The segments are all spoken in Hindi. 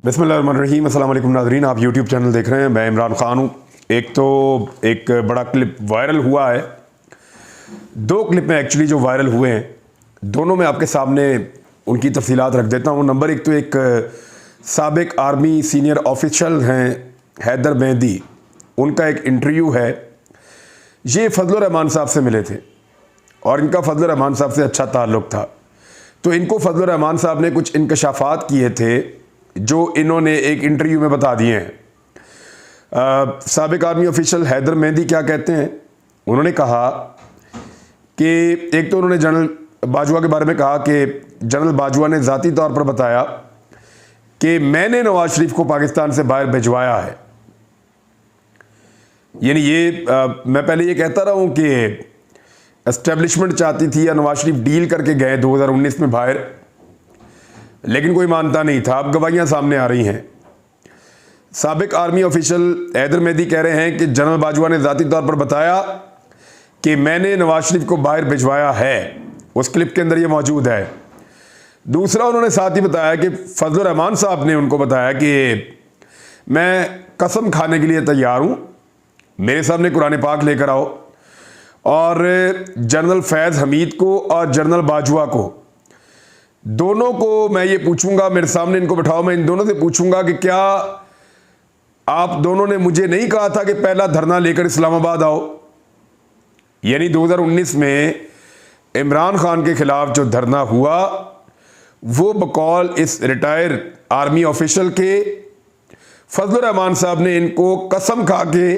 बिस्मिल्लाहिर्रहमानिर्रहीम। अस्सलाम वालेकुम नाज़रीन, आप यूट्यूब चैनल देख रहे हैं। मैं इमरान ख़ान हूँ। एक बड़ा क्लिप वायरल हुआ है। दो क्लिप में एक्चुअली जो वायरल हुए हैं, दोनों में आपके सामने उनकी तफसीलात रख देता हूँ। नंबर एक तो एक साबिक आर्मी सीनियर ऑफिशियल हैं हैदर मेहदी, उनका एक इंटरव्यू है। ये फजलुर रहमान साहब से मिले थे और इनका फजलुर रहमान साहब से अच्छा ताल्लुक़ था, तो इनको फजलुर रहमान साहब ने कुछ इंकशाफात किए थे जो इन्होंने एक इंटरव्यू में बता दिए हैं। साबिक आर्मी ऑफिशियल हैदर मेहदी क्या कहते हैं, उन्होंने कहा कि एक तो उन्होंने जनरल बाजवा के बारे में कहा कि जनरल बाजवा ने ज़ाती तौर पर बताया कि मैंने नवाज शरीफ को पाकिस्तान से बाहर भिजवाया है। यानी मैं पहले ये कहता रहा हूँ कि एस्टेब्लिशमेंट चाहती थी या नवाज शरीफ डील करके गए 2019 में बाहर, लेकिन कोई मानता नहीं था। अब गवाहियां सामने आ रही हैं। साबिक आर्मी ऑफिशियल हैदर मेहदी कह रहे हैं कि जनरल बाजवा ने ज़ाती तौर पर बताया कि मैंने नवाज शरीफ को बाहर भिजवाया है। उस क्लिप के अंदर ये मौजूद है। दूसरा, उन्होंने साथ ही बताया कि फजलुर रहमान साहब ने उनको बताया कि मैं कसम खाने के लिए तैयार हूँ, मेरे सामने कुरान पाक लेकर आओ, और जनरल फैज़ हमीद को और जनरल बाजवा को, दोनों को मैं ये पूछूंगा, मेरे सामने इनको बिठाओ, मैं इन दोनों से पूछूंगा कि क्या आप दोनों ने मुझे नहीं कहा था कि पहला धरना लेकर इस्लामाबाद आओ। यानी 2019 में इमरान खान के खिलाफ जो धरना हुआ वो बकौल इस रिटायर आर्मी ऑफिशियल के फजलुर रहमान साहब ने इनको कसम खा के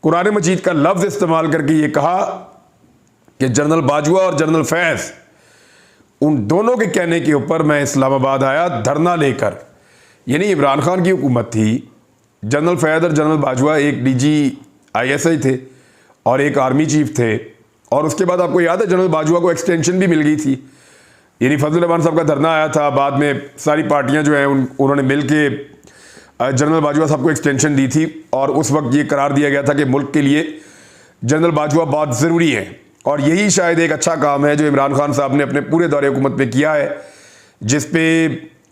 कुरान मजीद का लफ्ज़ इस्तेमाल करके ये कहा कि जनरल बाजवा और जनरल फैज़, उन दोनों के कहने के ऊपर मैं इस्लामाबाद आया धरना लेकर। यानी इमरान खान की हुकूमत थी, जनरल फैज़ और जनरल बाजवा एक DGISI थे और एक आर्मी चीफ थे, और उसके बाद आपको याद है जनरल बाजवा को एक्सटेंशन भी मिल गई थी। यानी फजलुर रहमान साहब का धरना आया था, बाद में सारी पार्टियां जो हैं उन्होंने मिल के जनरल बाजवा साहब को एक्सटेंशन दी थी, और उस वक्त ये करार दिया गया था कि मुल्क के लिए जनरल बाजवा बहुत ज़रूरी है। और यही शायद एक अच्छा काम है जो इमरान खान साहब ने अपने पूरे दौरे हुकूमत में किया है, जिस पे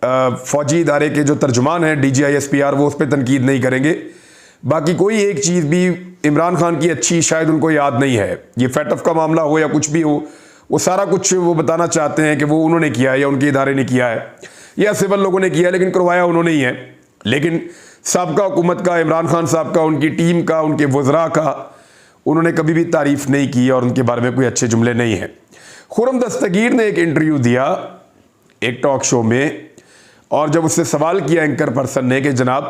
फ़ौजी इदारे के जो तर्जुमान हैं DGISPR वो उस पर तनकीद नहीं करेंगे। बाकी कोई एक चीज़ भी इमरान खान की अच्छी शायद उनको याद नहीं है। ये फैटफ का मामला हो या कुछ भी हो, वो सारा कुछ वो बताना चाहते हैं कि वो उन्होंने किया है या उनके इदारे ने किया है या सिविल लोगों ने किया है, लेकिन करवाया उन्होंने ही है। लेकिन साबका हुकूमत का, इमरान खान साहब का, उनकी टीम का, उनके वज़रा का उन्होंने कभी भी तारीफ़ नहीं की और उनके बारे में कोई अच्छे जुमले नहीं हैं। खुर्रम दस्तगीर ने एक इंटरव्यू दिया एक टॉक शो में, और जब उससे सवाल किया एंकर पर्सन ने कि जनाब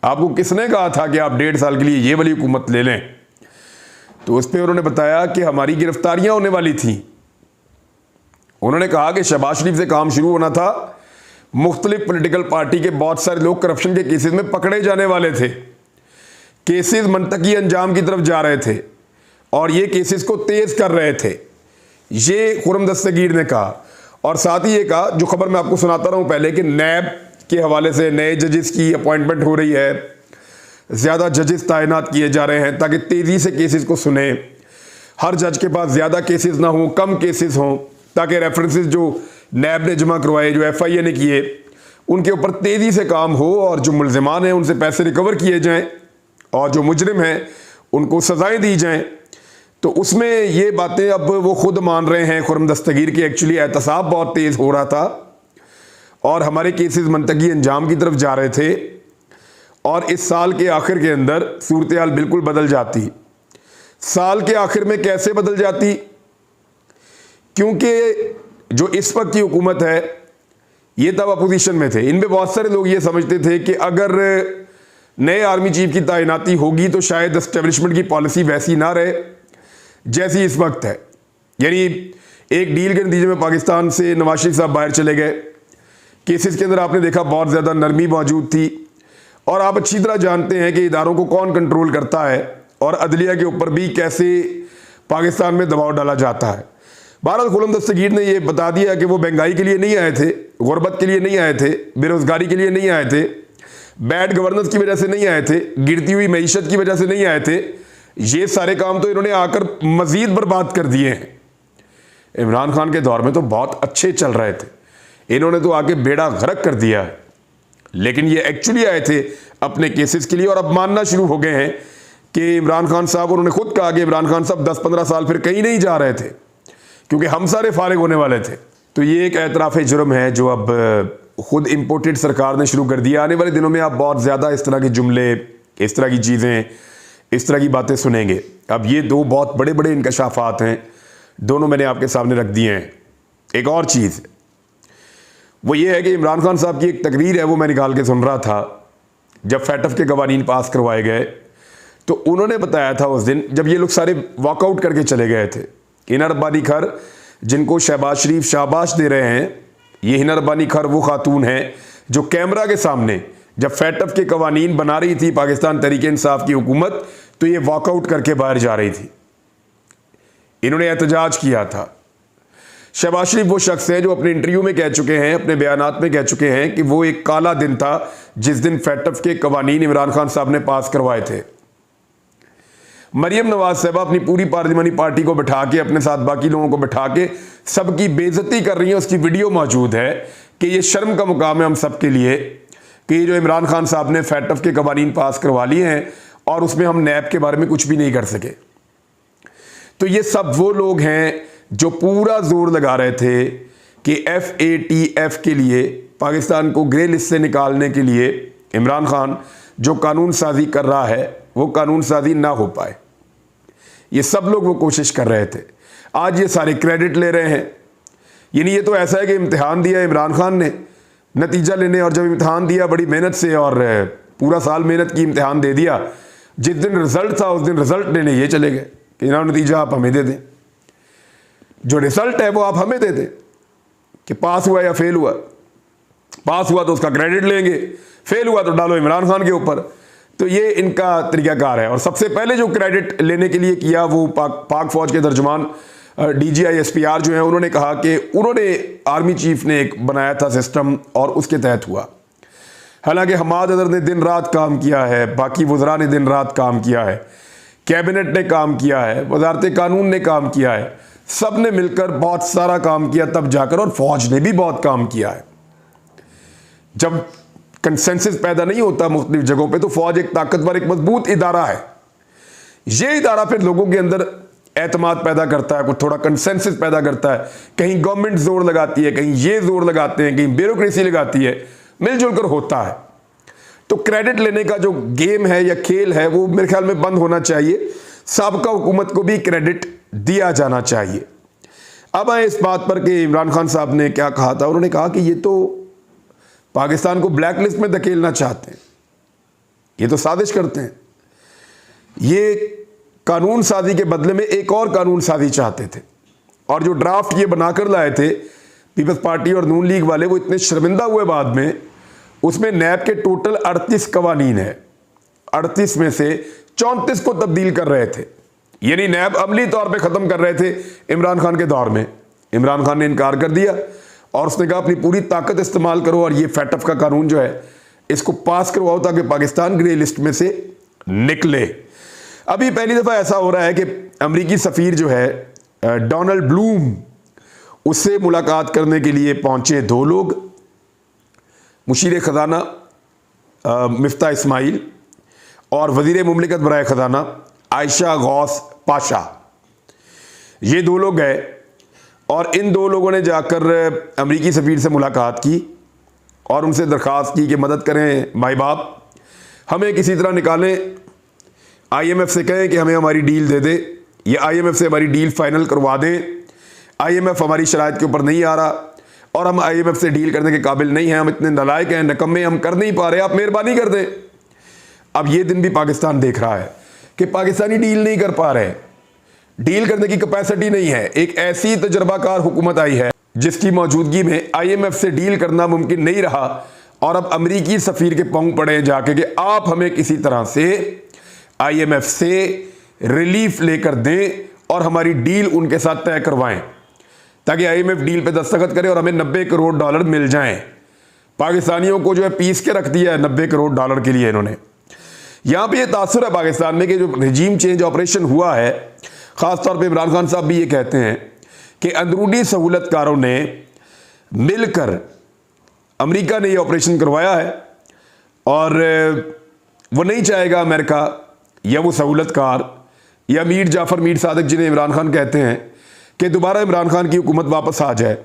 आपको किसने कहा था कि आप 1.5 साल के लिए ये वाली हुकूमत ले लें, तो उस पर उन्होंने बताया कि हमारी गिरफ्तारियां होने वाली थी। उन्होंने कहा कि शहबाज शरीफ से काम शुरू होना था, मुख्तलिफ पोलिटिकल पार्टी के बहुत सारे लोग करप्शन के केसेस में पकड़े जाने वाले थे, केसेस मंतकी अंजाम की तरफ जा रहे थे और ये केसेस को तेज कर रहे थे, ये खुर्रम दस्तगीर ने कहा। और साथ ही ये कहा, जो खबर मैं आपको सुनाता रहा हूँ पहले, कि नैब के हवाले से नए जजेस की अपॉइंटमेंट हो रही है, ज़्यादा जजेस तैनात किए जा रहे हैं ताकि तेज़ी से केसेस को सुने, हर जज के पास ज़्यादा केसेस ना हो, कम केसेस हों, ताकि रेफरेंसेस जो नैब ने जमा करवाए, जो FIA ने किए, उनके ऊपर तेज़ी से काम हो और जो मुल्ज़िमान हैं उनसे पैसे रिकवर किए जाएँ और जो मुजरिम हैं उनको सज़ाएं दी जाएं। तो उसमें ये बातें अब वो खुद मान रहे हैं खुर्रम दस्तगीर की एक्चुअली एहतसाब बहुत तेज़ हो रहा था और हमारे केसेस मंतकी अंजाम की तरफ जा रहे थे, और इस साल के आखिर के अंदर सूरत हाल बिल्कुल बदल जाती। साल के आखिर में कैसे बदल जाती? क्योंकि जो इस वक्त की हुकूमत है, ये तब अपोजिशन में थे, इनमें बहुत सारे लोग ये समझते थे कि अगर नए आर्मी चीफ की तैनाती होगी तो शायद एस्टेब्लिशमेंट की पॉलिसी वैसी ना रहे जैसी इस वक्त है। यानी एक डील के नतीजे में पाकिस्तान से नवाज शरीफ साहब बाहर चले गए, केसेस के अंदर आपने देखा बहुत ज़्यादा नरमी मौजूद थी, और आप अच्छी तरह जानते हैं कि इदारों को कौन कंट्रोल करता है और अदलिया के ऊपर भी कैसे पाकिस्तान में दबाव डाला जाता है। बहरहाल खुर्रम दस्तगीर ने यह बता दिया कि वो महंगाई के लिए नहीं आए थे, गुर्बत के लिए नहीं आए थे, बेरोज़गारी के लिए नहीं आए थे, बैड गवर्नेंस की वजह से नहीं आए थे, गिरती हुई मईशत की वजह से नहीं आए थे। ये सारे काम तो इन्होंने आकर मज़ीद बर्बाद कर दिए हैं। इमरान खान के दौर में तो बहुत अच्छे चल रहे थे, इन्होंने तो आके बेड़ा गर्क कर दिया है। लेकिन ये एक्चुअली आए थे अपने केसेस के लिए, और अब मानना शुरू हो गए हैं कि इमरान खान साहब, उन्होंने खुद कहा कि इमरान खान साहब 10-15 साल फिर कहीं नहीं जा रहे थे क्योंकि हम सारे फारिग होने वाले थे। तो ये एक एतराफ़ जुर्म है जो अब खुद इम्पोर्टेड सरकार ने शुरू कर दिया। आने वाले दिनों में आप बहुत ज़्यादा इस तरह के जुमले, इस तरह की चीज़ें, इस तरह की बातें सुनेंगे। अब ये दो बहुत बड़े बड़े इंकशाफात हैं, दोनों मैंने आपके सामने रख दिए हैं। एक और चीज़ वो ये है कि इमरान खान साहब की एक तकरीर है, वो मैं निकाल के सुन रहा था। जब फैटफ के कवानीन पास करवाए गए तो उन्होंने बताया था उस दिन, जब ये लोग सारे वॉकआउट करके चले गए थे, हिना रब्बानी खर जिनको शहबाज शरीफ शाबाश दे रहे हैं, ये हिना रब्बानी खर वो खातून हैं जो कैमरा के सामने जब फैटफ के कवानीन बना रही थी पाकिस्तान तहरीक इंसाफ की हुकूमत, तो ये वॉकआउट करके बाहर जा रही थी। इन्होंने एहतजाज किया था। शहबाज शरीफ वो शख्स है जो अपने इंटरव्यू में कह चुके हैं, अपने बयानात में कह चुके हैं कि वो एक काला दिन था जिस दिन फैटफ के कवानीन इमरान खान साहब ने पास करवाए थे। मरियम नवाज साहबा अपनी पूरी पार्लिमानी पार्टी को बैठा के, अपने साथ बाकी लोगों को बैठा के सबकी बेइज्जती कर रही है। उसकी वीडियो मौजूद है कि ये शर्म का मुकाम है हम सब के लिए कि जो इमरान खान साहब ने फैटफ के कवानीन पास करवा लिए हैं और उसमें हम नैब के बारे में कुछ भी नहीं कर सके। तो ये सब वो लोग हैं जो पूरा जोर लगा रहे थे कि FATF के लिए, पाकिस्तान को ग्रे लिस्ट से निकालने के लिए इमरान खान जो कानून साजी कर रहा है वो कानून साजी ना हो पाए। ये सब लोग वो कोशिश कर रहे थे। आज ये सारे क्रेडिट ले रहे हैं। यानी ये तो ऐसा है कि इम्तिहान दिया इमरान खान ने नतीजा लेने, और जब इम्तिहान दिया बड़ी मेहनत से और पूरा साल मेहनत की, इम्तिहान दे दिया, जिस दिन रिजल्ट था उस दिन रिजल्ट लेने ये चले गए कि ना नतीजा आप हमें दे दें, जो रिजल्ट है वो आप हमें दे दें कि पास हुआ या फेल हुआ। पास हुआ तो उसका क्रेडिट लेंगे, फेल हुआ तो डालो इमरान खान के ऊपर। तो ये इनका तरीकाकार है। और सबसे पहले जो क्रेडिट लेने के लिए किया वो पाक फौज के तर्जुमान DGI SPR जो है, उन्होंने कहा कि उन्होंने आर्मी चीफ ने एक बनाया था सिस्टम और उसके तहत हुआ। हालांकि हमाद अदर ने दिन रात काम किया है, बाकी वज़रा ने दिन रात काम किया है, कैबिनेट ने काम किया है, वजारत कानून ने काम किया है, सब ने मिलकर बहुत सारा काम किया तब जाकर, और फौज ने भी बहुत काम किया है। जब कंसेंसस पैदा नहीं होता मुख्तलिफ जगहों पे, तो फौज एक ताकतवर, एक मजबूत इदारा है। ये इदारा फिर लोगों के अंदर एतमाद पैदा करता है, कुछ थोड़ा कंसेंसस पैदा करता है। कहीं गवर्नमेंट जोर लगाती है, कहीं ये जोर लगाते हैं, कहीं ब्यूरोक्रेसी लगाती है, मिलजुल कर होता है। तो क्रेडिट लेने का जो गेम है या खेल है वो मेरे ख्याल में बंद होना चाहिए। साबका हुकूमत को भी क्रेडिट दिया जाना चाहिए। अब आए इस बात पर कि इमरान खान साहब ने क्या कहा था। उन्होंने कहा कि ये तो पाकिस्तान को ब्लैक लिस्ट में धकेलना चाहते हैं, ये तो साजिश करते हैं, ये कानून साजी के बदले में एक और कानून साजी चाहते थे। और जो ड्राफ्ट ये बनाकर लाए थे पीपल्स पार्टी और नून लीग वाले, वो इतने शर्मिंदा हुए बाद में। उसमें नैब के टोटल 38 कवानीन है, 38 में से 34 को तब्दील कर रहे थे। यानी नैब अमली तौर पे ख़त्म कर रहे थे इमरान खान के दौर में। इमरान खान ने इनकार कर दिया और उसने कहा अपनी पूरी ताकत इस्तेमाल करो और ये फैटफ का कानून जो है इसको पास करवाओ ताकि पाकिस्तान ग्रे लिस्ट में से निकले। अभी पहली दफ़ा ऐसा हो रहा है कि अमरीकी सफ़ीर जो है डोनाल्ड ब्लूम, उससे मुलाकात करने के लिए पहुंचे दो लोग, मुशीर ख़जाना मिफ्ता इस्माइल और वज़ीर मुमलिकत बराए ख़जाना आयशा गौस पाशा। ये दो लोग गए और इन दो लोगों ने जाकर अमरीकी सफ़ीर से मुलाकात की और उनसे दरख्वास्त की कि मदद करें भाई बाप, हमें किसी तरह निकालें, IMF से कहें कि हमें हमारी डील दे दे, या IMF से हमारी डील फाइनल करवा दें। IMF हमारी शराइत के ऊपर नहीं आ रहा और हम IMF से डील करने के काबिल नहीं हैं, हम इतने नालायक हैं, नकम्मे, हम कर नहीं पा रहे, आप मेहरबानी कर दें। अब ये दिन भी पाकिस्तान देख रहा है कि पाकिस्तानी डील नहीं कर पा रहे, डील करने की कैपेसिटी नहीं है। एक ऐसी तजर्बाकार हुकूमत आई है जिसकी मौजूदगी में IMF से डील करना मुमकिन नहीं रहा और अब अमरीकी सफ़ीर के पांव पड़े जाके कि आप हमें किसी तरह से IMF से रिलीफ लेकर दें और हमारी डील उनके साथ तय करवाएं ताकि IMF डील पे दस्तखत करे और हमें $90 करोड़ मिल जाएं। पाकिस्तानियों को जो है पीस के रख दिया है $90 करोड़ के लिए इन्होंने। यहाँ पे ये तासुर है पाकिस्तान में कि जो रिजीम चेंज ऑपरेशन हुआ है, ख़ासतौर पे इमरान खान साहब भी ये कहते हैं कि अंदरूनी सहूलतकारों ने मिलकर, अमेरिका ने ये ऑपरेशन करवाया है और वो नहीं चाहेगा अमेरिका या वो सहूलतकार या मीर जाफ़र मीर सादिक जिन्हें इमरान खान कहते हैं कि दोबारा इमरान खान की हुकूमत वापस आ जाए।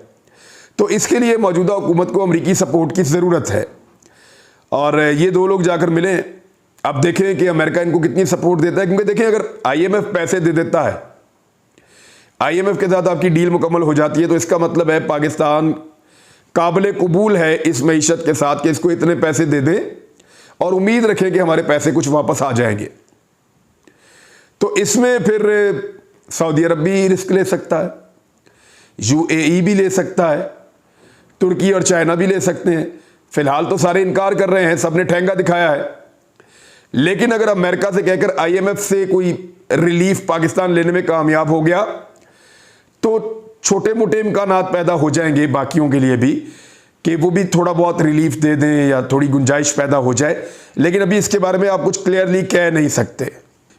तो इसके लिए मौजूदा हुकूमत को अमरीकी सपोर्ट की ज़रूरत है और ये दो लोग जाकर मिलें। अब देखें कि अमेरिका इनको कितनी सपोर्ट देता है, क्योंकि देखें अगर IMF पैसे दे देता है, IMF के साथ आपकी डील मुकम्मल हो जाती है, तो इसका मतलब है पाकिस्तान काबिल कबूल है इस मईशत के साथ कि इसको इतने पैसे दे दें और उम्मीद रखें कि हमारे पैसे कुछ वापस आ जाएंगे। तो इसमें फिर सऊदी अरब भी रिस्क ले सकता है, UAE भी ले सकता है, तुर्की और चाइना भी ले सकते हैं। फिलहाल तो सारे इनकार कर रहे हैं, सबने ठेंगा दिखाया है। लेकिन अगर अमेरिका से कहकर IMF से कोई रिलीफ पाकिस्तान लेने में कामयाब हो गया तो छोटे मोटे इम्कानात पैदा हो जाएंगे बाकियों के लिए भी कि वो भी थोड़ा बहुत रिलीफ दे दें या थोड़ी गुंजाइश पैदा हो जाए। लेकिन अभी इसके बारे में आप कुछ क्लियरली कह नहीं सकते।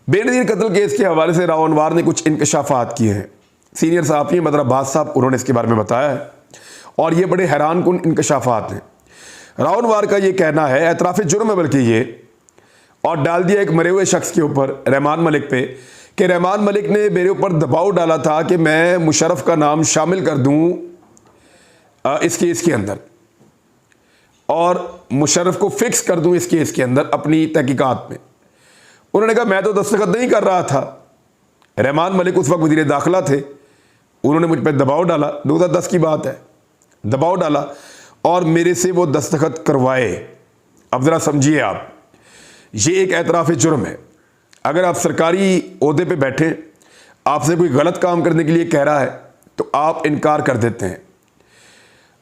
बेनज़ीर कत्ल केस के हवाले से राव अनवार ने कुछ इंकशाफात किए हैं। सीनियर सहाफ़ी बदर अब्बास साहब, उन्होंने इसके बारे में बताया है और ये बड़े हैरान कुन इंकशाफात हैं। राव अनवार का ये कहना है, एतराफ़ जुर्म है बल्कि ये, और डाल दिया एक मरे हुए शख्स के ऊपर, रहमान मलिक पे, कि रहमान मलिक ने मेरे ऊपर दबाव डाला था कि मैं मुशर्रफ का नाम शामिल कर दूं इस केस के अंदर और मुशर्रफ को फिक्स कर दूं इस केस के अंदर अपनी तहकीकात में। उन्होंने कहा मैं तो दस्तखत नहीं कर रहा था। रहमान मलिक उस वक्त वज़ीर दाखिला थे, उन्होंने मुझ पर दबाव डाला, 2010 की बात है, दबाव डाला और मेरे से वो दस्तखत करवाए। अब ज़रा समझिए आप, ये एक एतराफ़ जुर्म है। अगर आप सरकारी ओहदे पे बैठे, आपसे कोई गलत काम करने के लिए कह रहा है तो आप इनकार कर देते हैं।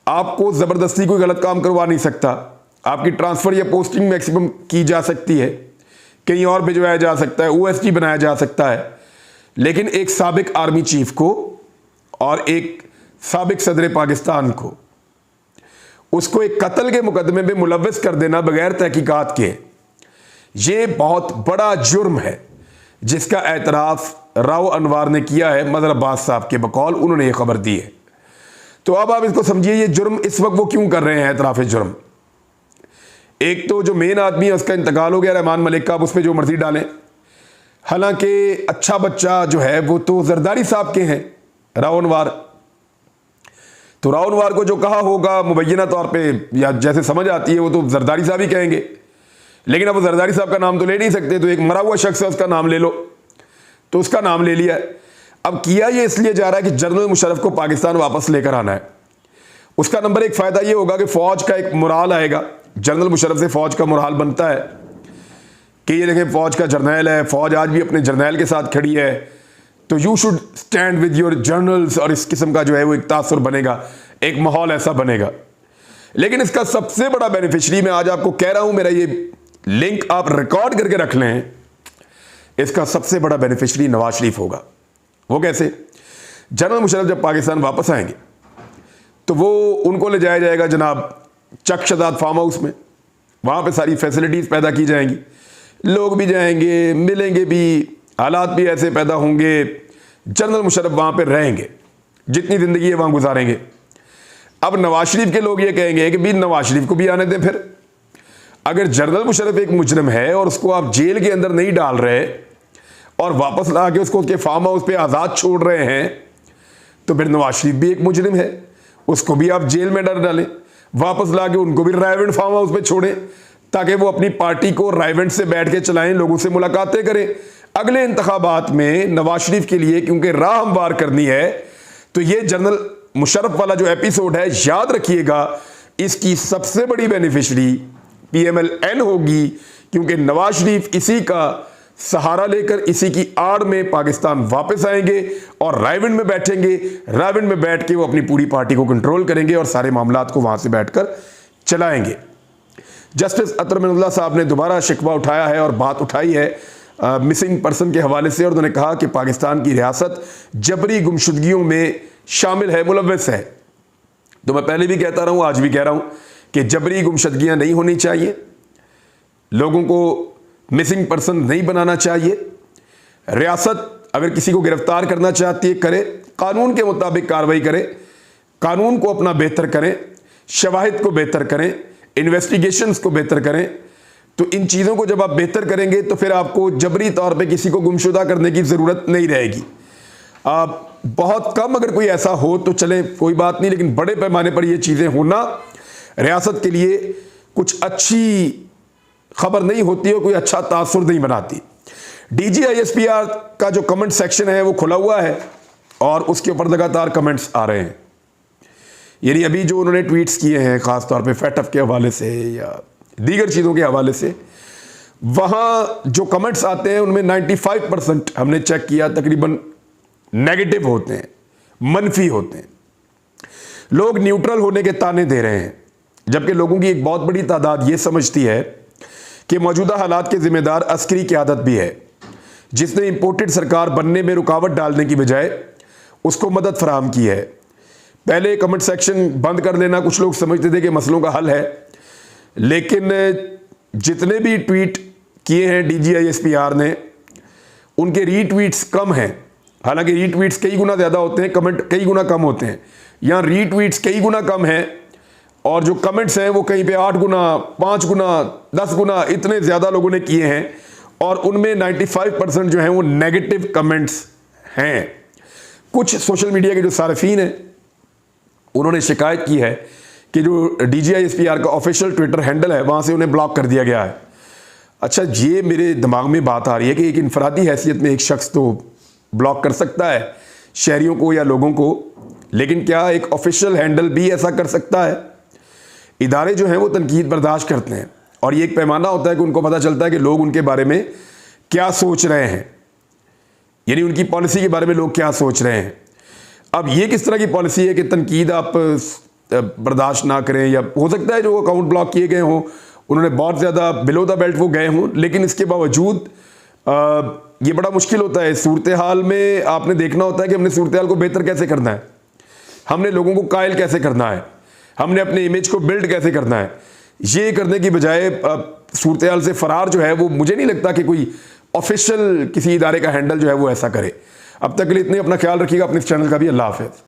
आपको ज़बरदस्ती कोई गलत काम करवा नहीं सकता, आपकी ट्रांसफ़र या पोस्टिंग मैक्सिमम की जा सकती है, कहीं और भिजवाया जा सकता है, OST बनाया जा सकता है, लेकिन एक साबिक आर्मी चीफ को और एक साबिक सदर पाकिस्तान को, उसको एक कत्ल के मुकदमे में मुलव्वस कर देना बगैर तहकीकात के, ये बहुत बड़ा जुर्म है जिसका एतराफ़ राव अनवार ने किया है मदर अब्बास साहब के बकौल, उन्होंने ये खबर दी है। तो अब आप इसको समझिए, ये जुर्म इस वक्त वो क्यों कर रहे हैं एतराफ़ जुर्म। एक तो जो मेन आदमी है उसका इंतकाल हो गया रहमान मलिक का, आप उस पर जो मर्जी डालें। हालांकि अच्छा बच्चा जो है वो तो जरदारी साहब के हैं, राव अनवार। तो राव अनवार को जो कहा होगा मुबैना तौर पे या जैसे समझ आती है वो तो जरदारी साहब ही कहेंगे, लेकिन अब वो जरदारी साहब का नाम तो ले नहीं सकते, तो एक मरा हुआ शख्स है उसका नाम ले लो, तो उसका नाम ले लिया। अब किया ये इसलिए जा रहा है कि जनरल मुशर्रफ को पाकिस्तान वापस लेकर आना है। उसका नंबर एक फ़ायदा ये होगा कि फ़ौज का एक मुराल आएगा, जनरल मुशर्रफ से फ़ौज का मुराल बनता है कि ये देखें फ़ौज का जर्नैल है, फ़ौज आज भी अपने जर्नैल के साथ खड़ी है, तो you should stand with your journals, और इस किस्म का जो है वो एक तासुर बनेगा, एक माहौल ऐसा बनेगा। लेकिन इसका सबसे बड़ा बेनिफिशरी, मैं आज आपको कह रहा हूं, मेरा ये लिंक आप रिकॉर्ड करके रख लें, इसका सबसे बड़ा बेनिफिशरी नवाज शरीफ होगा। वो कैसे? जनरल मुशर्रफ जब पाकिस्तान वापस आएंगे तो वो उनको ले जाया जाएगा जनाब चक शदाद फार्म हाउस में, वहाँ पे सारी फैसिलिटीज़ पैदा की जाएंगी, लोग भी जाएंगे, मिलेंगे भी, हालात भी ऐसे पैदा होंगे, जनरल मुशर्रफ वहाँ पे रहेंगे, जितनी ज़िंदगी है वहाँ गुजारेंगे। अब नवाज शरीफ के लोग ये कहेंगे कि भी नवाज शरीफ को भी आने दें। फिर अगर जनरल मुशर्रफ एक मुजरिम है और उसको आप जेल के अंदर नहीं डाल रहे और वापस ला के उसको उसके फार्म हाउस पे आज़ाद छोड़ रहे हैं, तो फिर नवाज शरीफ भी एक मुजरिम है, उसको भी आप जेल में डालें, वापस ला के उनको भी रायवेंट फार्म हाउस पे छोड़ें, ताकि वो अपनी पार्टी को रायवेंट से बैठ के चलाएं, लोगों से मुलाकातें करें। अगले इंतखाबात में नवाज शरीफ के लिए क्योंकि राह हमवार करनी है, तो ये जनरल मुशर्रफ वाला जो एपिसोड है, याद रखिएगा, इसकी सबसे बड़ी बेनिफिशरी PMLN होगी, क्योंकि नवाज शरीफ इसी का सहारा लेकर इसी की आड़ में पाकिस्तान वापस आएंगे और रायवेंट में बैठेंगे। रायवेंट में बैठ के वो अपनी पूरी पार्टी को कंट्रोल करेंगे और सारे मामलात को वहां से बैठकर चलाएंगे। जस्टिस अतर मिनुल्लाह साहब ने दोबारा शिकवा उठाया है और बात उठाई है मिसिंग पर्सन के हवाले से, और उन्होंने कहा कि पाकिस्तान की रियासत जबरी गुमशुदगियों में शामिल है, मुलव्वस है। तो मैं पहले भी कहता रहा हूं, आज भी कह रहा हूं कि जबरी गुमशुदगियां नहीं होनी चाहिए, लोगों को मिसिंग पर्सन नहीं बनाना चाहिए। रियासत अगर किसी को गिरफ्तार करना चाहती है, करे, कानून के मुताबिक कार्रवाई करे, कानून को अपना बेहतर करें, शवाहिद को बेहतर करें, इन्वेस्टिगेशंस को बेहतर करें, तो इन चीज़ों को जब आप बेहतर करेंगे तो फिर आपको जबरी तौर पे किसी को गुमशुदा करने की ज़रूरत नहीं रहेगी। आप बहुत कम अगर कोई ऐसा हो तो चले, कोई बात नहीं, लेकिन बड़े पैमाने पर ये चीज़ें होना रियासत के लिए कुछ अच्छी खबर नहीं होती और कोई अच्छा तासुर नहीं बनाती। DGISPR का जो कमेंट सेक्शन है वो खुला हुआ है और उसके ऊपर लगातार कमेंट्स आ रहे हैं। यानी अभी जो उन्होंने ट्वीट्स किए हैं ख़ासतौर पे फैटफ के हवाले से या दीगर चीज़ों के हवाले से, वहाँ जो कमेंट्स आते हैं उनमें 95% हमने चेक किया तकरीबन नेगेटिव होते हैं, मनफी होते हैं। लोग न्यूट्रल होने के ताने दे रहे हैं, जबकि लोगों की एक बहुत बड़ी तादाद ये समझती है कि मौजूदा हालात के ज़िम्मेदार अस्करी क़यादत भी है, जिसने इंपोर्टेड सरकार बनने में रुकावट डालने की बजाय उसको मदद फराहम की है। पहले कमेंट सेक्शन बंद कर देना कुछ लोग समझते थे कि मसलों का हल है, लेकिन जितने भी ट्वीट किए हैं DGISPR ने, उनके रीट्वीट्स कम हैं। हालांकि रीट्वीट्स कई गुना ज़्यादा होते हैं, कमेंट कई गुना कम होते हैं। यहाँ रीट्वीट्स कई गुना कम हैं और जो कमेंट्स हैं वो कहीं पे 8 गुना, 5 गुना, 10 गुना इतने ज़्यादा लोगों ने किए हैं और उनमें 95% जो हैं वो नेगेटिव कमेंट्स हैं। कुछ सोशल मीडिया के जो सार्फिन हैं उन्होंने शिकायत की है कि जो DGISPR का ऑफिशियल ट्विटर हैंडल है वहाँ से उन्हें ब्लॉक कर दिया गया है। अच्छा, ये मेरे दिमाग में बात आ रही है कि एक इनफरादी हैसियत में एक शख्स तो ब्लॉक कर सकता है शहरियों को या लोगों को, लेकिन क्या एक ऑफिशियल हैंडल भी ऐसा कर सकता है? इदारे जो हैं वो तनकीद बर्दाश्त करते हैं और ये एक पैमाना होता है कि उनको पता चलता है कि लोग उनके बारे में क्या सोच रहे हैं, यानी उनकी पॉलिसी के बारे में लोग क्या सोच रहे हैं। अब ये किस तरह की पॉलिसी है कि तनकीद आप बर्दाश्त ना करें, या हो सकता है जो अकाउंट ब्लॉक किए गए हों उन्होंने बहुत ज़्यादा बिलो द बेल्ट वो गए हों, लेकिन इसके बावजूद ये बड़ा मुश्किल होता है। सूरत हाल में आपने देखना होता है कि हमने सूरत हाल को बेहतर कैसे करना है, हमने लोगों को कायल कैसे करना है, हमने अपने इमेज को बिल्ड कैसे करना है। ये करने की बजाय सूरत हाल से फरार जो है वो मुझे नहीं लगता कि कोई ऑफिशियल किसी इदारे का हैंडल जो है वो ऐसा करे। अब तक के लिए इतने, अपना ख्याल रखिएगा, अपने इस चैनल का भी। अल्लाह हाफ़िज़।